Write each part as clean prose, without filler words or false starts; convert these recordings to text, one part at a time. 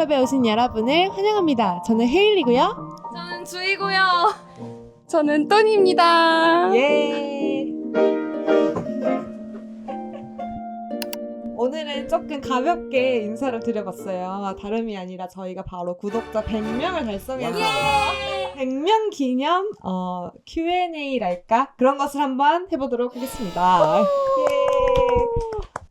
클럽에 오신 여러분을 환영합니다. 저는 헤일리고요. 저는 주희고요. 저는 똠입니다. 예. 오늘은 조금 가볍게 인사를 드려봤어요. 다름이 아니라 저희가 바로 구독자 100명을 달성해서 100명 기념 Q&A랄까? 그런 것을 한번 해보도록 하겠습니다. 예.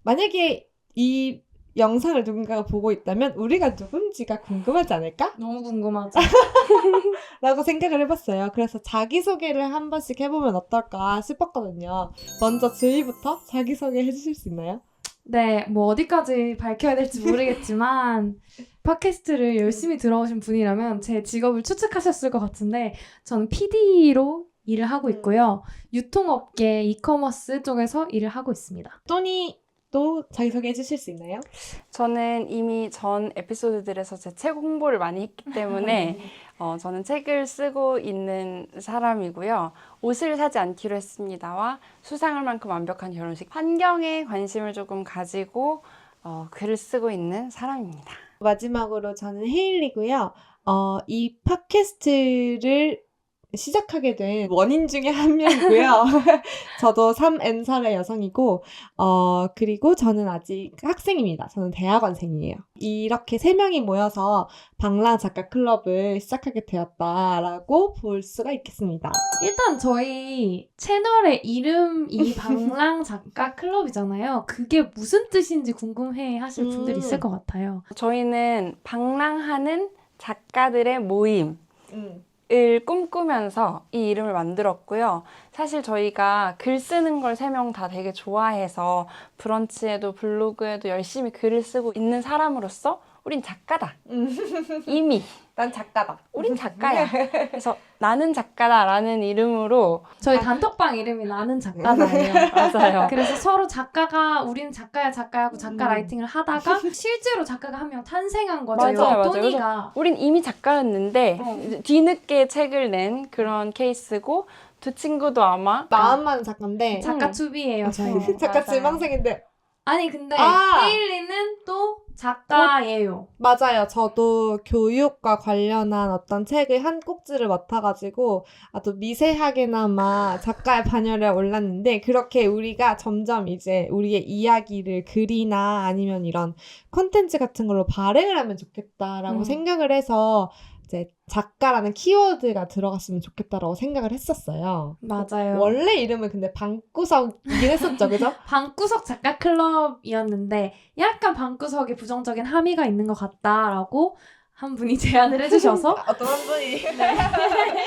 만약에 이 영상을 누군가가 보고 있다면 우리가 누군지가 궁금하지 않을까? 너무 궁금하죠? 라고 생각을 해봤어요. 그래서 자기소개를 한 번씩 해보면 어떨까 싶었거든요. 먼저 주희부터 자기소개 해주실 수 있나요? 네, 뭐 어디까지 밝혀야 될지 모르겠지만 팟캐스트를 열심히 들어오신 분이라면 제 직업을 추측하셨을 것 같은데 저는 PD로 일을 하고 있고요. 유통업계 이커머스 쪽에서 일을 하고 있습니다. 또니도 자기소개 해주실 수 있나요? 저는 이미 전 에피소드들에서 제 책 홍보를 많이 했기 때문에 저는 책을 쓰고 있는 사람이고요. 옷을 사지 않기로 했습니다와 수상할 만큼 완벽한 결혼식, 환경에 관심을 조금 가지고 글을 쓰고 있는 사람입니다. 마지막으로 저는 헤일리고요. 이 팟캐스트를 시작하게 된 원인 중에 한 명이고요. 저도 3N살의 여성이고 그리고 저는 아직 학생입니다. 저는 대학원생이에요. 이렇게 3명이 모여서 방랑 작가 클럽을 시작하게 되었다라고 볼 수가 있겠습니다. 일단 저희 채널의 이름이 방랑 작가 클럽이잖아요. 그게 무슨 뜻인지 궁금해 하실 분들이 있을 것 같아요. 저희는 방랑하는 작가들의 모임을 꿈꾸면서 이 이름을 만들었고요. 사실 저희가 글 쓰는 걸 3명 다 되게 좋아해서 브런치에도 블로그에도 열심히 글을 쓰고 있는 사람으로서 우린 작가다. 이미 난 작가다. 우린 작가야. 그래서 나는 작가다라는 이름으로 저희 단톡방 이름이 나는 작가다예요. 맞아요. 그래서 서로 작가가 우리는 작가야 하고 작가 라이팅을 하다가 실제로 작가가 한 명 탄생한 거죠. 맞아요. 또니가. 우린 이미 작가였는데 이제 뒤늦게 책을 낸 그런 케이스고 두 친구도 아마 마음만 작가인데 작가 투비예요. 저희. 작가 맞아요. 지망생인데 아니 근데 아! 헤일리는 또 작가예요. 맞아요. 저도 교육과 관련한 어떤 책을 한 꼭지를 맡아가지고 아주 미세하게나마 작가의 반열에 올랐는데 그렇게 우리가 점점 이제 우리의 이야기를 글이나 아니면 이런 콘텐츠 같은 걸로 발행을 하면 좋겠다라고 생각을 해서 이제 작가라는 키워드가 들어갔으면 좋겠다라고 생각을 했었어요. 맞아요. 원래 이름은 근데 방구석이긴 했었죠, 그죠? 방구석 작가 클럽이었는데 약간 방구석에 부정적인 함의가 있는 것 같다라고 한 분이 제안을 해주셔서 어떤 한 분이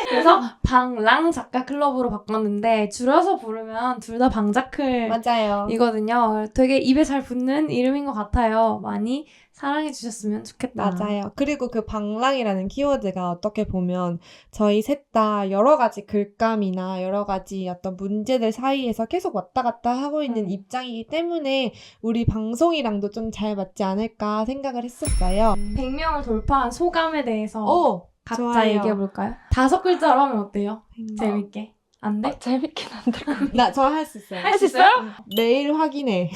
그래서 방랑 작가 클럽으로 바꿨는데 줄여서 부르면 둘 다 방자클이거든요. 맞아요. 되게 입에 잘 붙는 이름인 것 같아요. 많이 사랑해 주셨으면 좋겠다. 맞아요. 그리고 그 방랑이라는 키워드가 어떻게 보면 저희 셋 다 여러 가지 글감이나 여러 가지 어떤 문제들 사이에서 계속 왔다 갔다 하고 있는 입장이기 때문에 우리 방송이랑도 좀 잘 맞지 않을까 생각을 했었어요. 100명을 돌파한 소감에 대해서 각자 좋아요. 얘기해볼까요? 5글자로 하면 어때요? 재밌게. 안 돼? 재밌긴 한데 저 할 수 있어요. 할 수 있어요? 매일 확인해.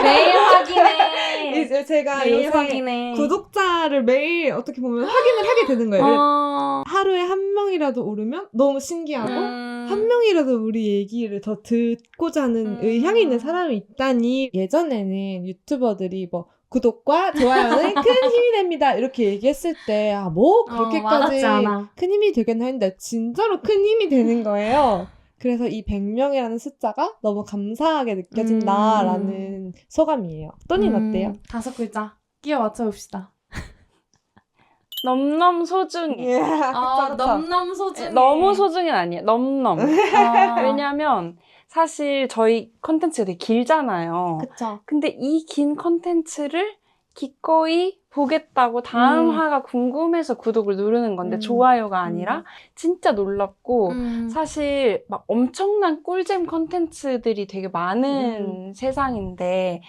매일 확인해. 이제 제가 매일 요새 확인해. 구독자를 매일 어떻게 보면 확인을 하게 되는 거예요. 하루에 한 명이라도 오르면 너무 신기하고 한 명이라도 우리 얘기를 더 듣고자 하는 의향이 있는 사람이 있다니. 예전에는 유튜버들이 뭐 구독과 좋아요는 큰 힘이 됩니다 이렇게 얘기했을 때 그렇게까지 와닿지 않아. 큰 힘이 되겠나 했는데 진짜로 큰 힘이 되는 거예요. 그래서 이 100명이라는 숫자가 너무 감사하게 느껴진다라는 소감이에요. 또니는 어때요? 5글자. 끼워 맞춰봅시다. 넘넘 소중해. 넘넘 소중해. 너무 소중은 아니에요. 넘넘. 왜냐면 사실 저희 컨텐츠가 되게 길잖아요. 그쵸. 근데 이 긴 컨텐츠를 기꺼이 보겠다고 다음 화가 궁금해서 구독을 누르는 건데 좋아요가 아니라 진짜 놀랍고 사실 막 엄청난 꿀잼 컨텐츠들이 되게 많은 세상인데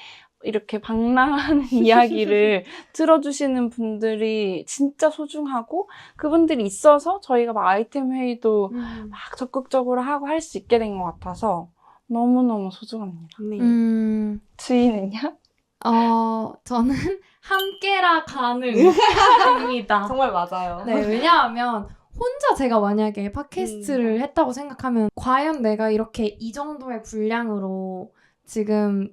이렇게 방랑하는 이야기를 들어주시는 분들이 진짜 소중하고 그분들이 있어서 저희가 막 아이템 회의도 막 적극적으로 하고 할 수 있게 된 것 같아서 너무너무 소중합니다. 네. 주인은요? 저는 함께라 가능입니다. 정말 맞아요. 네, 왜냐하면 혼자 제가 만약에 팟캐스트를 했다고 생각하면 과연 내가 이렇게 이 정도의 분량으로 지금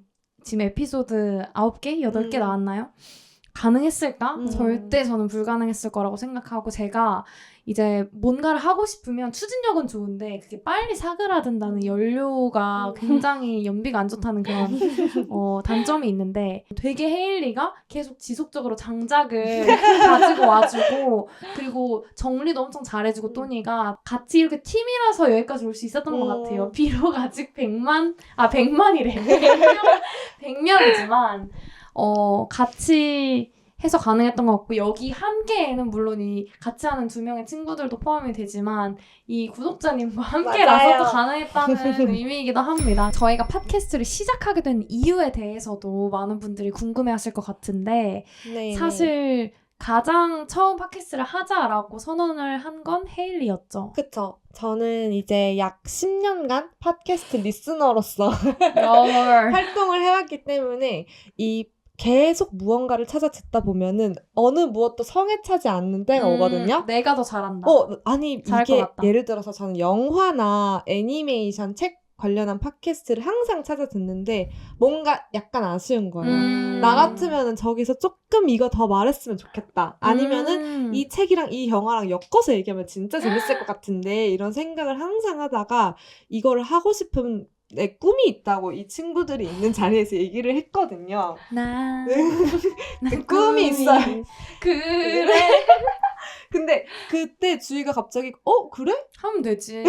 에피소드 9개? 8개 나왔나요? 가능했을까? 절대 저는 불가능했을 거라고 생각하고 제가 이제 뭔가를 하고 싶으면 추진력은 좋은데 그게 빨리 사그라든다는 연료가 굉장히 연비가 안 좋다는 그런 단점이 있는데 되게 헤일리가 계속 지속적으로 장작을 가지고 와주고 그리고 정리도 엄청 잘해주고 또니가 같이 이렇게 팀이라서 여기까지 올 수 있었던 것 같아요. 비록 아직 100만이래. 100명이지만 같이 해서 가능했던 것 같고 여기 함께에는 물론 이 같이 하는 2명의 친구들도 포함이 되지만 이 구독자님과 함께라서 또 가능했다는 의미이기도 합니다. 저희가 팟캐스트를 시작하게 된 이유에 대해서도 많은 분들이 궁금해하실 것 같은데 네, 사실 가장 처음 팟캐스트를 하자라고 선언을 한 건 헤일리였죠. 그쵸. 저는 이제 약 10년간 팟캐스트 리스너로서 활동을 해왔기 때문에 이 계속 무언가를 찾아 듣다 보면은 어느 무엇도 성에 차지 않는 때가 오거든요. 내가 더 잘한다. 아니 이게 예를 들어서 저는 영화나 애니메이션 책 관련한 팟캐스트를 항상 찾아 듣는데 뭔가 약간 아쉬운 거예요. 나 같으면은 저기서 조금 이거 더 말했으면 좋겠다. 아니면은 이 책이랑 이 영화랑 엮어서 얘기하면 진짜 재밌을 것 같은데 이런 생각을 항상 하다가 이거를 하고 싶은 내 꿈이 있다고 이 친구들이 있는 자리에서 얘기를 했거든요. 난 꿈이 있어요. 그래. 근데 그때 주희가 갑자기 그래? 하면 되지.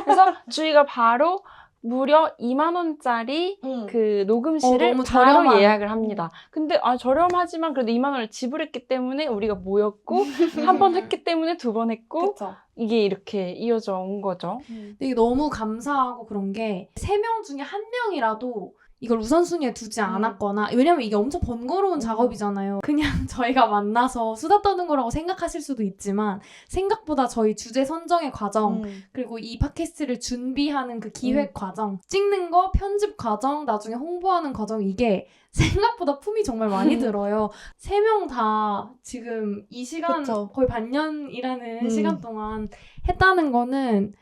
그래서 주희가 바로 무려 2만 원짜리 그 녹음실을 너무 바로 저렴한. 예약을 합니다. 근데 저렴하지만 그래도 2만 원을 지불했기 때문에 우리가 모였고 한 번 했기 때문에 2번 했고 그쵸. 이게 이렇게 이어져 온 거죠. 근데 이게 너무 감사하고 그런 게 3명 중에 1명이라도 이걸 우선순위에 두지 않았거나 왜냐면 이게 엄청 번거로운 작업이잖아요. 그냥 저희가 만나서 수다 떠는 거라고 생각하실 수도 있지만 생각보다 저희 주제 선정의 과정 그리고 이 팟캐스트를 준비하는 그 기획 과정 찍는 거, 편집 과정, 나중에 홍보하는 과정 이게 생각보다 품이 정말 많이 들어요. 3명 다 지금 이 시간 그쵸. 거의 반년이라는 시간 동안 했다는 거는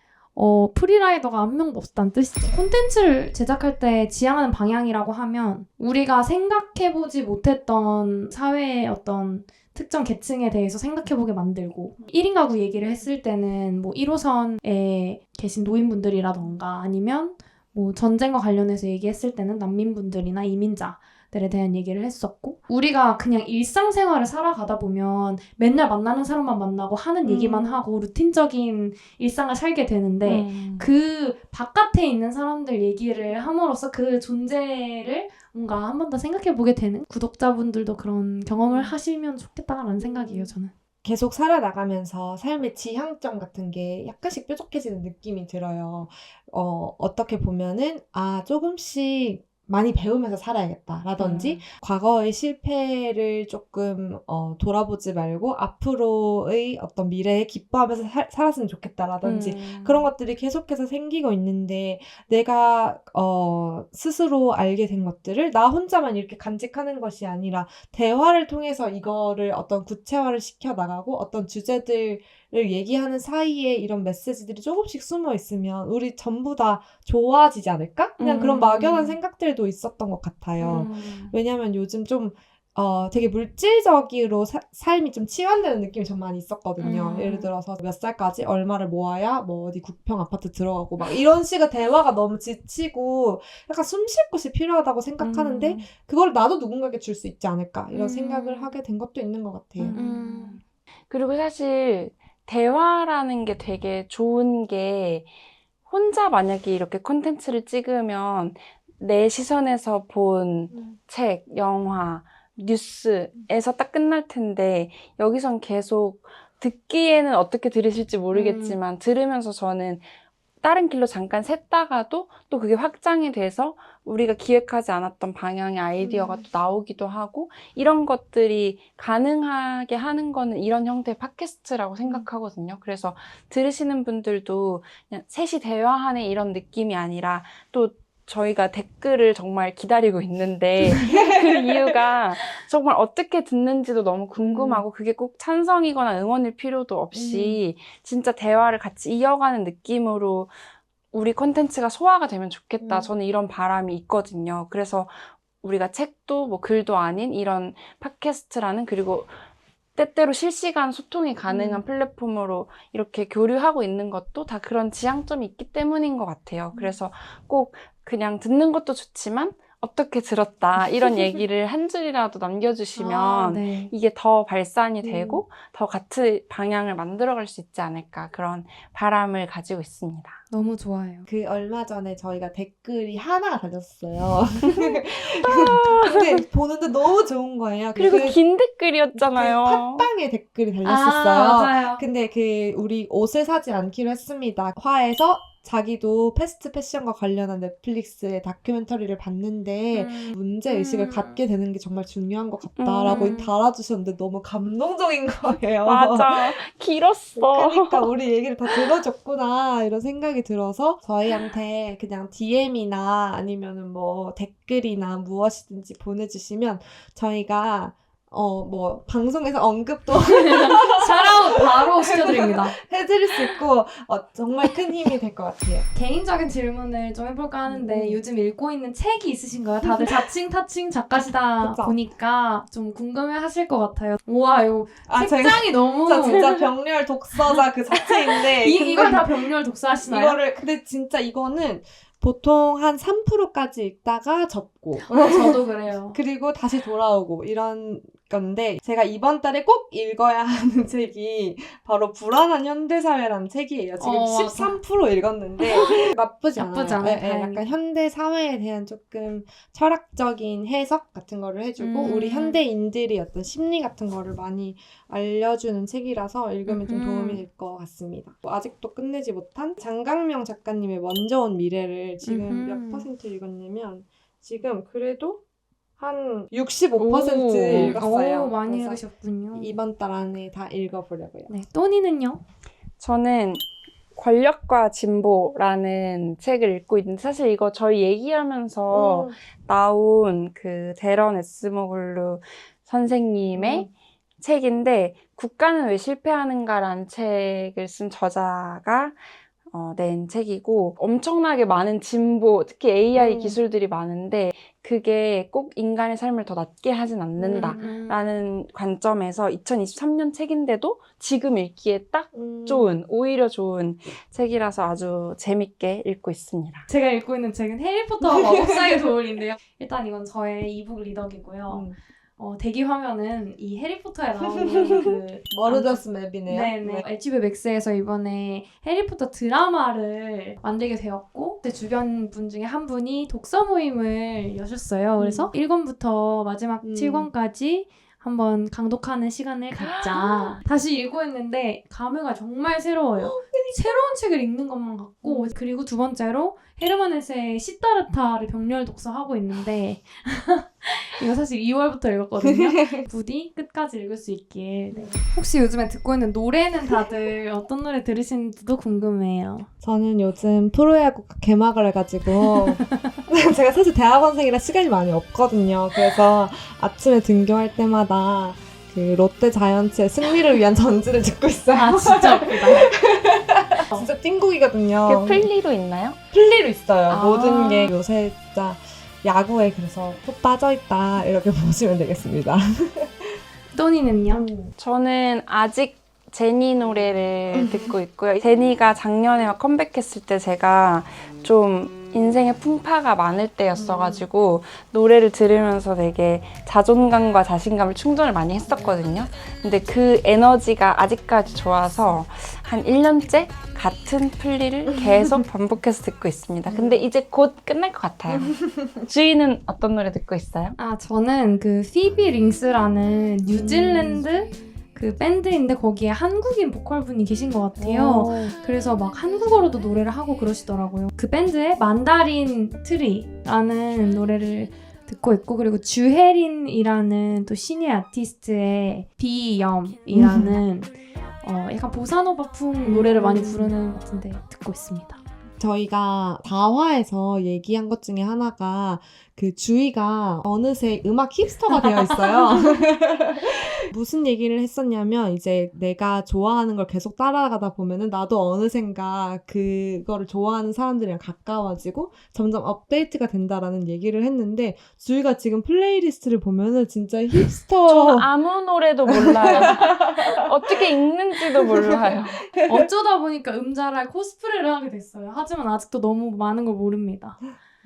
프리라이더가 한 명도 없었다는 뜻이죠. 콘텐츠를 제작할 때 지향하는 방향이라고 하면 우리가 생각해보지 못했던 사회의 어떤 특정 계층에 대해서 생각해보게 만들고 1인 가구 얘기를 했을 때는 뭐 1호선에 계신 노인분들이라던가 아니면 뭐 전쟁과 관련해서 얘기했을 때는 난민분들이나 이민자들에 대한 얘기를 했었고 우리가 그냥 일상생활을 살아가다 보면 맨날 만나는 사람만 만나고 하는 얘기만 하고 루틴적인 일상을 살게 되는데 그 바깥에 있는 사람들 얘기를 함으로써 그 존재를 뭔가 한 번 더 생각해보게 되는 구독자분들도 그런 경험을 하시면 좋겠다라는 생각이에요, 저는. 계속 살아나가면서 삶의 지향점 같은 게 약간씩 뾰족해지는 느낌이 들어요. 어떻게 보면은 조금씩 많이 배우면서 살아야겠다라든지 과거의 실패를 조금 돌아보지 말고 앞으로의 어떤 미래에 기뻐하면서 살았으면 좋겠다라든지 그런 것들이 계속해서 생기고 있는데 내가 스스로 알게 된 것들을 나 혼자만 이렇게 간직하는 것이 아니라 대화를 통해서 이거를 어떤 구체화를 시켜나가고 어떤 주제들을 얘기하는 사이에 이런 메시지들이 조금씩 숨어 있으면 우리 전부 다 좋아지지 않을까? 그냥 그런 막연한 생각들도 있었던 것 같아요. 왜냐면 요즘 좀 되게 물질적으로 삶이 좀 치환되는 느낌이 좀 많이 있었거든요. 예를 들어서 몇 살까지 얼마를 모아야 뭐 어디 국평 아파트 들어가고 막 이런 식의 대화가 너무 지치고 약간 숨 쉴 곳이 필요하다고 생각하는데 그걸 나도 누군가에게 줄 수 있지 않을까 이런 생각을 하게 된 것도 있는 것 같아요. 그리고 사실 대화라는 게 되게 좋은 게 혼자 만약에 이렇게 콘텐츠를 찍으면 내 시선에서 본 책, 영화, 뉴스에서 딱 끝날 텐데 여기선 계속 듣기에는 어떻게 들으실지 모르겠지만 들으면서 저는 다른 길로 잠깐 샜다가도 또 그게 확장이 돼서 우리가 기획하지 않았던 방향의 아이디어가 또 나오기도 하고 이런 것들이 가능하게 하는 거는 이런 형태의 팟캐스트라고 생각하거든요. 그래서 들으시는 분들도 그냥 셋이 대화하는 이런 느낌이 아니라 또 저희가 댓글을 정말 기다리고 있는데 그 이유가 정말 어떻게 듣는지도 너무 궁금하고 그게 꼭 찬성이거나 응원일 필요도 없이 진짜 대화를 같이 이어가는 느낌으로 우리 콘텐츠가 소화가 되면 좋겠다. 저는 이런 바람이 있거든요. 그래서 우리가 책도 뭐 글도 아닌 이런 팟캐스트라는 그리고 때때로 실시간 소통이 가능한 플랫폼으로 이렇게 교류하고 있는 것도 다 그런 지향점이 있기 때문인 것 같아요. 그래서 꼭 그냥 듣는 것도 좋지만 어떻게 들었다 이런 얘기를 한 줄이라도 남겨주시면 네. 이게 더 발산이 되고 더 같은 방향을 만들어갈 수 있지 않을까 그런 바람을 가지고 있습니다. 너무 좋아요. 그 얼마 전에 저희가 댓글이 하나가 달렸어요. 근데 보는데 너무 좋은 거예요. 그리고 그 긴 댓글이었잖아요. 팟빵에 댓글이 달렸었어요. 맞아요. 근데 우리 옷을 사지 않기로 했습니다. 화에서 자기도 패스트 패션과 관련한 넷플릭스의 다큐멘터리를 봤는데 문제의식을 갖게 되는 게 정말 중요한 것 같다라고 달아주셨는데 너무 감동적인 거예요. 맞아. 길었어. 그러니까 우리 얘기를 다 들어줬구나 이런 생각이 들어서 저희한테 그냥 DM이나 아니면은 뭐 댓글이나 무엇이든지 보내주시면 저희가 뭐 방송에서 언급도 샤라웃 바로 시켜드립니다. 해드릴 수 있고 정말 큰 힘이 될 것 같아요. 개인적인 질문을 좀 해볼까 하는데 요즘 읽고 있는 책이 있으신가요? 다들 자칭 타칭 작가시다 그쵸. 보니까 좀 궁금해하실 것 같아요. 우와 이거 제가 책장이 너무 진짜 병렬 독서자 그 자체인데 이걸 다 병렬 독서하시나요? 근데 진짜 이거는 보통 한 3%까지 읽다가 접고 저도 그래요. 그리고 다시 돌아오고 이런 건데 제가 이번 달에 꼭 읽어야 하는 책이 바로 불안한 현대사회라는 책이에요. 지금 13% 읽었는데 나쁘지 않아요. 약간 현대사회에 대한 조금 철학적인 해석 같은 거를 해주고 우리 현대인들이 어떤 심리 같은 거를 많이 알려주는 책이라서 읽으면 좀 도움이 될 것 같습니다. 아직도 끝내지 못한 장강명 작가님의 먼저 온 미래를 지금 몇 퍼센트 읽었냐면 지금 그래도 한 65% 읽었어요. 오, 많이 읽으셨군요. 이번 달 안에 다 읽어보려고요. 네, 또니는요? 저는 권력과 진보라는 책을 읽고 있는데 사실 이거 저희 얘기하면서 나온 그 데런 에스모글루 선생님의 책인데 국가는 왜 실패하는가라는 책을 쓴 저자가 낸 책이고 엄청나게 많은 진보, 특히 AI 기술들이 많은데 그게 꼭 인간의 삶을 더 낫게 하진 않는다라는 관점에서 2023년 책인데도 지금 읽기에 딱 좋은, 오히려 좋은 책이라서 아주 재밌게 읽고 있습니다. 제가 읽고 있는 책은 해리포터 마법사의 도울인데요. 일단 이건 저의 이북 리더기고요. 대기 화면은 이 해리포터에 나오는 그 머르더스 맵이네요. 네네. HBO Max에서 이번에 해리포터 드라마를 만들게 되었고 제 주변 분 중에 한 분이 독서 모임을 여셨어요. 그래서 1권부터 마지막 7권까지 한번 강독하는 시간을 갖자. 다시 읽고 있는데 감회가 정말 새로워요. 새로운 책을 읽는 것만 같고 그리고 두 번째로 헤르만 헤세의 시다르타를 병렬 독서하고 있는데 이거 사실 2월부터 읽었거든요. 부디 끝까지 읽을 수 있길. 네. 혹시 요즘에 듣고 있는 노래는 다들 어떤 노래 들으시는지도 궁금해요. 저는 요즘 프로야구가 개막을 해가지고 제가 사실 대학원생이라 시간이 많이 없거든요. 그래서 아침에 등교할 때마다 그 롯데 자이언츠의 승리를 위한 전지를 듣고 있어요. 아 진짜 웃기다. 진짜 띵곡이거든요. 그게 플리로 있나요? 플리로 있어요. 아. 모든 게 요새 진짜 야구에 그래서 푹 빠져있다 이렇게 보시면 되겠습니다. 또니는요? 저는 아직 제니 노래를 듣고 있고요. 제니가 작년에 막 컴백했을 때 제가 좀 인생에 풍파가 많을 때였어가지고 노래를 들으면서 되게 자존감과 자신감을 충전을 많이 했었거든요. 근데 그 에너지가 아직까지 좋아서 한 1년째 같은 플리를 계속 반복해서 듣고 있습니다. 근데 이제 곧 끝날 것 같아요. 주희는 어떤 노래 듣고 있어요? 아 저는 그 피비 링스라는 뉴질랜드 그 밴드인데 거기에 한국인 보컬분이 계신 것 같아요. 그래서 막 한국어로도 노래를 하고 그러시더라고요. 그 밴드의 만다린 트리라는 노래를 듣고 있고 그리고 주혜린이라는 또 신예 아티스트의 비염이라는 약간 보사노바풍 노래를 많이 부르는 것 같은데 듣고 있습니다. 저희가 4화에서 얘기한 것 중에 하나가 그 주희가 어느새 음악 힙스터가 되어 있어요. 무슨 얘기를 했었냐면 이제 내가 좋아하는 걸 계속 따라가다 보면은 나도 어느샌가 그거를 좋아하는 사람들이랑 가까워지고 점점 업데이트가 된다라는 얘기를 했는데 주희가 지금 플레이리스트를 보면은 진짜 힙스터 저 아무 노래도 몰라요. 어떻게 읽는지도 몰라요. 어쩌다 보니까 음자랄 코스프레를 하게 됐어요. 하지만 아직도 너무 많은 걸 모릅니다.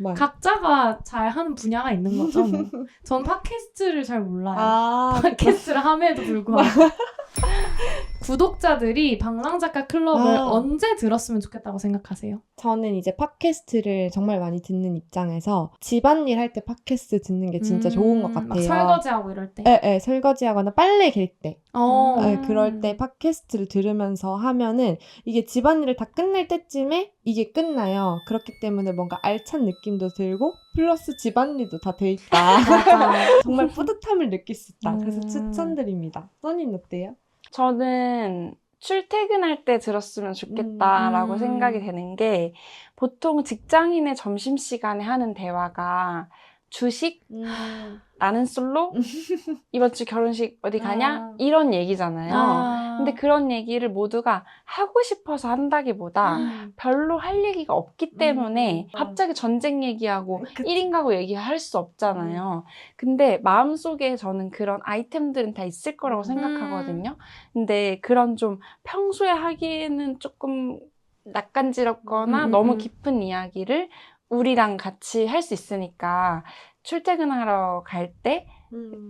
막 각자가 잘 하는 분야가 있는 거죠. 뭐. 전 팟캐스트를 잘 몰라요. 팟캐스트를 함에도 불구하고. 구독자들이 방랑작가 클럽을 언제 들었으면 좋겠다고 생각하세요? 저는 이제 팟캐스트를 정말 많이 듣는 입장에서 집안일 할 때 팟캐스트 듣는 게 진짜 좋은 것 같아요. 막 설거지하고 이럴 때. 네, 설거지하거나 빨래 갤 때. 네, 그럴 때 팟캐스트를 들으면서 하면은 이게 집안일을 다 끝낼 때쯤에 이게 끝나요. 그렇기 때문에 뭔가 알찬 느낌도 들고 플러스 집안일도 다 돼 있다. 정말 뿌듯함을 느낄 수 있다. 그래서 추천드립니다. 써니는 어때요? 저는 출퇴근할 때 들었으면 좋겠다라고 생각이 되는 게 보통 직장인의 점심시간에 하는 대화가 주식? 나는 솔로? 이번 주 결혼식 어디 가냐? 이런 얘기잖아요. 근데 그런 얘기를 모두가 하고 싶어서 한다기보다 별로 할 얘기가 없기 때문에 갑자기 전쟁 얘기하고 1인 가구 얘기할 수 없잖아요. 근데 마음속에 저는 그런 아이템들은 다 있을 거라고 생각하거든요. 근데 그런 좀 평소에 하기에는 조금 낯간지럽거나 너무 깊은 이야기를 우리랑 같이 할 수 있으니까 출퇴근하러 갈 때,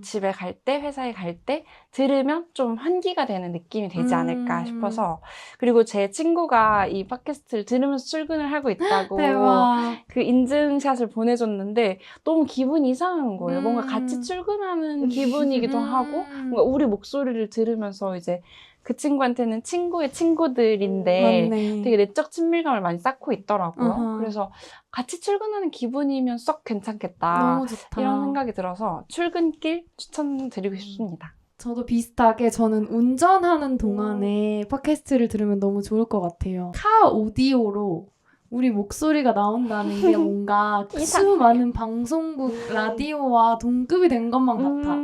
집에 갈 때, 회사에 갈 때 들으면 좀 환기가 되는 느낌이 되지 않을까 싶어서. 그리고 제 친구가 이 팟캐스트를 들으면서 출근을 하고 있다고 대박. 그 인증샷을 보내줬는데 너무 기분이 이상한 거예요. 뭔가 같이 출근하는 기분이기도 하고 뭔가 우리 목소리를 들으면서 이제 그 친구한테는 친구의 친구들인데 맞네. 되게 내적 친밀감을 많이 쌓고 있더라고요. 그래서 같이 출근하는 기분이면 썩 괜찮겠다. 너무 좋다. 이런 생각이 들어서 출근길 추천드리고 싶습니다. 저도 비슷하게 저는 운전하는 동안에 팟캐스트를 들으면 너무 좋을 것 같아요. 카 오디오로 우리 목소리가 나온다는 게 뭔가 수많은 방송국 라디오와 동급이 된 것만 같아.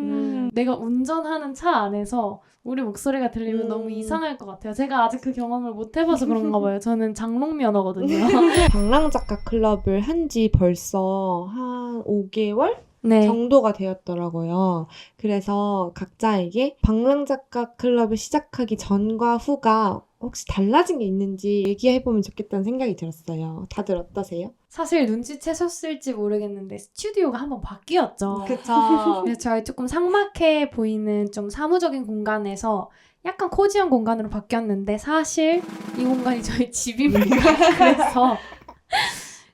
내가 운전하는 차 안에서 우리 목소리가 들리면 너무 이상할 것 같아요. 제가 아직 그 경험을 못 해봐서 그런가 봐요. 저는 장롱면허거든요. 방랑작가 클럽을 한 지 벌써 한 5개월? 네. 정도가 되었더라고요. 그래서 각자에게 방랑작가 클럽을 시작하기 전과 후가 혹시 달라진 게 있는지 얘기해보면 좋겠다는 생각이 들었어요. 다들 어떠세요? 사실 눈치채셨을지 모르겠는데 스튜디오가 한번 바뀌었죠. 그쵸. 그래서 저희 조금 삭막해 보이는 좀 사무적인 공간에서 약간 코지한 공간으로 바뀌었는데 사실 이 공간이 저희 집입니다.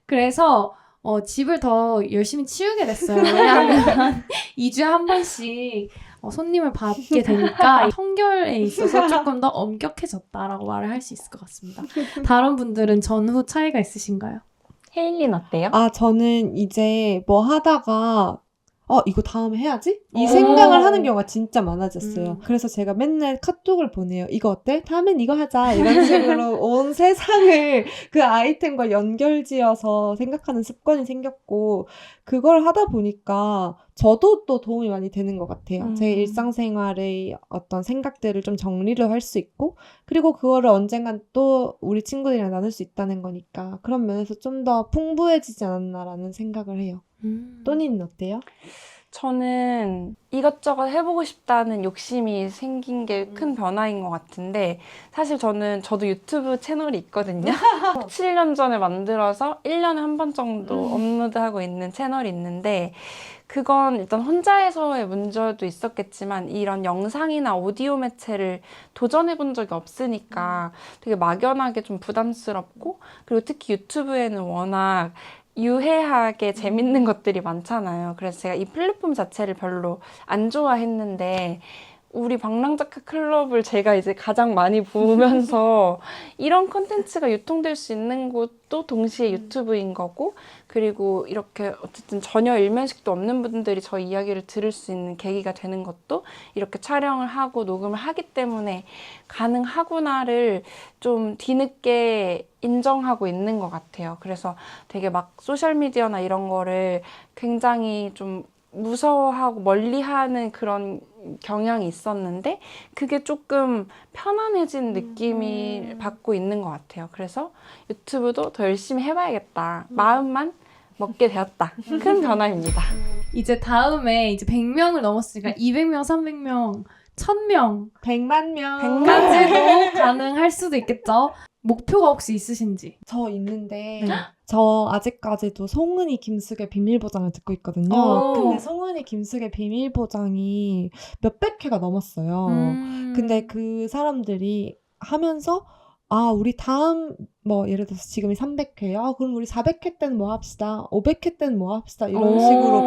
그래서 집을 더 열심히 치우게 됐어요. 왜냐하면 2주에 한 번씩 손님을 받게 되니까 청결에 있어서 조금 더 엄격해졌다라고 말을 할 수 있을 것 같습니다. 다른 분들은 전후 차이가 있으신가요? 혜일린 어때요? 저는 이제 뭐 하다가 이거 다음에 해야지? 이 생각을 하는 경우가 진짜 많아졌어요. 그래서 제가 맨날 카톡을 보내요. 이거 어때? 다음엔 이거 하자. 이런 식으로 온 세상을 그 아이템과 연결지어서 생각하는 습관이 생겼고 그걸 하다 보니까 저도 또 도움이 많이 되는 것 같아요. 제 일상생활의 어떤 생각들을 좀 정리를 할 수 있고 그리고 그거를 언젠간 또 우리 친구들이랑 나눌 수 있다는 거니까 그런 면에서 좀 더 풍부해지지 않았나라는 생각을 해요. 또니는 어때요? 저는 이것저것 해보고 싶다는 욕심이 생긴 게 큰 변화인 것 같은데 사실 저도 유튜브 채널이 있거든요. 7년 전에 만들어서 1년에 한 번 정도 업로드하고 있는 채널이 있는데 그건 일단 혼자에서의 문제도 있었겠지만 이런 영상이나 오디오 매체를 도전해본 적이 없으니까 되게 막연하게 좀 부담스럽고 그리고 특히 유튜브에는 워낙 유해하게 재밌는 것들이 많잖아요. 그래서 제가 이 플랫폼 자체를 별로 안 좋아했는데 우리 방랑작가 클럽을 제가 이제 가장 많이 보면서 이런 콘텐츠가 유통될 수 있는 곳도 동시에 유튜브인 거고, 그리고 이렇게 어쨌든 전혀 일면식도 없는 분들이 저 이야기를 들을 수 있는 계기가 되는 것도 이렇게 촬영을 하고 녹음을 하기 때문에 가능하구나를 좀 뒤늦게 인정하고 있는 것 같아요. 그래서 되게 막 소셜미디어나 이런 거를 굉장히 좀 무서워하고 멀리하는 그런 경향이 있었는데 그게 조금 편안해진 느낌을 받고 있는 것 같아요. 그래서 유튜브도 더 열심히 해봐야겠다. 마음만 먹게 되었다. 큰 변화입니다. 이제 다음에 이제 100명을 넘었으니까 200명, 300명, 1000명 100만 명. 100까지도 가능할 수도 있겠죠. 목표가 혹시 있으신지? 저 있는데 네. 저 아직까지도 송은이 김숙의 비밀보장을 듣고 있거든요. 오. 근데 송은이 김숙의 비밀보장이 몇백 회가 넘었어요. 근데 그 사람들이 하면서 우리 다음 뭐 예를 들어서 지금이 300회야. 그럼 우리 400회 때는 뭐 합시다. 500회 때는 뭐 합시다. 이런 식으로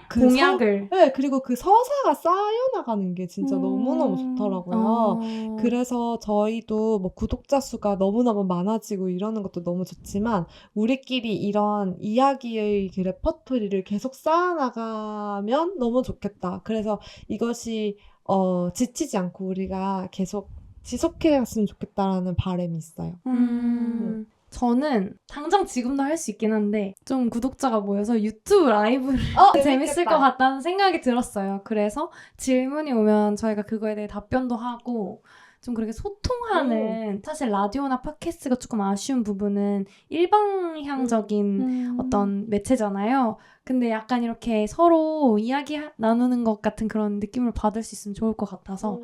그 공약을. 네, 그리고 그 서사가 쌓여나가는 게 진짜 너무너무 좋더라고요. 그래서 저희도 뭐 구독자 수가 너무너무 많아지고 이러는 것도 너무 좋지만 우리끼리 이런 이야기의 그 레퍼토리를 계속 쌓아나가면 너무 좋겠다. 그래서 이것이 지치지 않고 우리가 계속 지속해 갔으면 좋겠다라는 바람이 있어요. 저는 당장 지금도 할 수 있긴 한데 좀 구독자가 모여서 유튜브 라이브를 재밌을 것 같다는 생각이 들었어요. 그래서 질문이 오면 저희가 그거에 대해 답변도 하고 좀 그렇게 소통하는 사실 라디오나 팟캐스트가 조금 아쉬운 부분은 일방향적인 어떤 매체잖아요. 근데 약간 이렇게 서로 이야기 나누는 것 같은 그런 느낌을 받을 수 있으면 좋을 것 같아서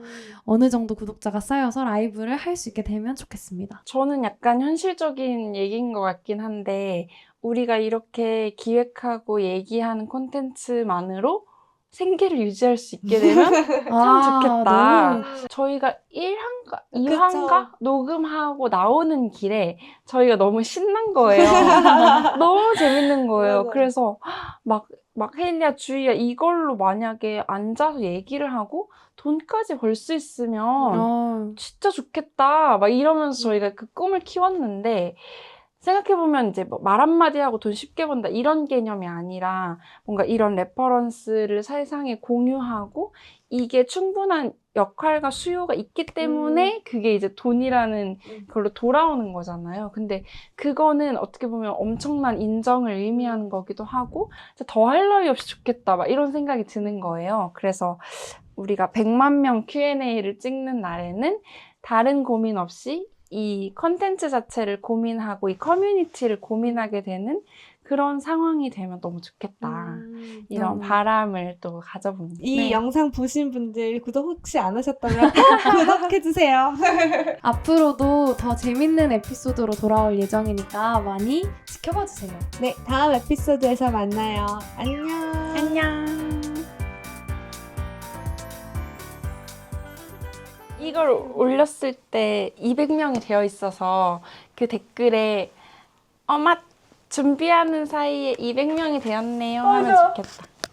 어느 정도 구독자가 쌓여서 라이브를 할 수 있게 되면 좋겠습니다. 저는 약간 현실적인 얘기인 것 같긴 한데 우리가 이렇게 기획하고 얘기하는 콘텐츠만으로 생계를 유지할 수 있게 되면 참 좋겠다. 너무 저희가 1화인가 2화인가 녹음하고 나오는 길에 저희가 너무 신난 거예요. 너무 재밌는 거예요. 맞아요. 그래서 막 혜리야 주희야 이걸로 만약에 앉아서 얘기를 하고 돈까지 벌 수 있으면 진짜 좋겠다. 막 이러면서 저희가 그 꿈을 키웠는데 생각해보면 이제 뭐 말 한마디 하고 돈 쉽게 번다 이런 개념이 아니라 뭔가 이런 레퍼런스를 세상에 공유하고 이게 충분한 역할과 수요가 있기 때문에 그게 이제 돈이라는 걸로 돌아오는 거잖아요. 근데 그거는 어떻게 보면 엄청난 인정을 의미하는 거기도 하고 더 할 나위 없이 좋겠다 막 이런 생각이 드는 거예요. 그래서 우리가 100만 명 Q&A를 찍는 날에는 다른 고민 없이 이 컨텐츠 자체를 고민하고 이 커뮤니티를 고민하게 되는 그런 상황이 되면 너무 좋겠다. 이런 바람을 또 가져봅니다. 이 영상 보신 분들 구독 혹시 안 하셨다면 꼭 구독해주세요. 앞으로도 더 재밌는 에피소드로 돌아올 예정이니까 많이 지켜봐주세요. 네, 다음 에피소드에서 만나요. 안녕. 안녕. 이걸 올렸을 때 200명이 되어 있어서 그 댓글에 엄마 준비하는 사이에 200명이 되었네요 하면 좋겠다.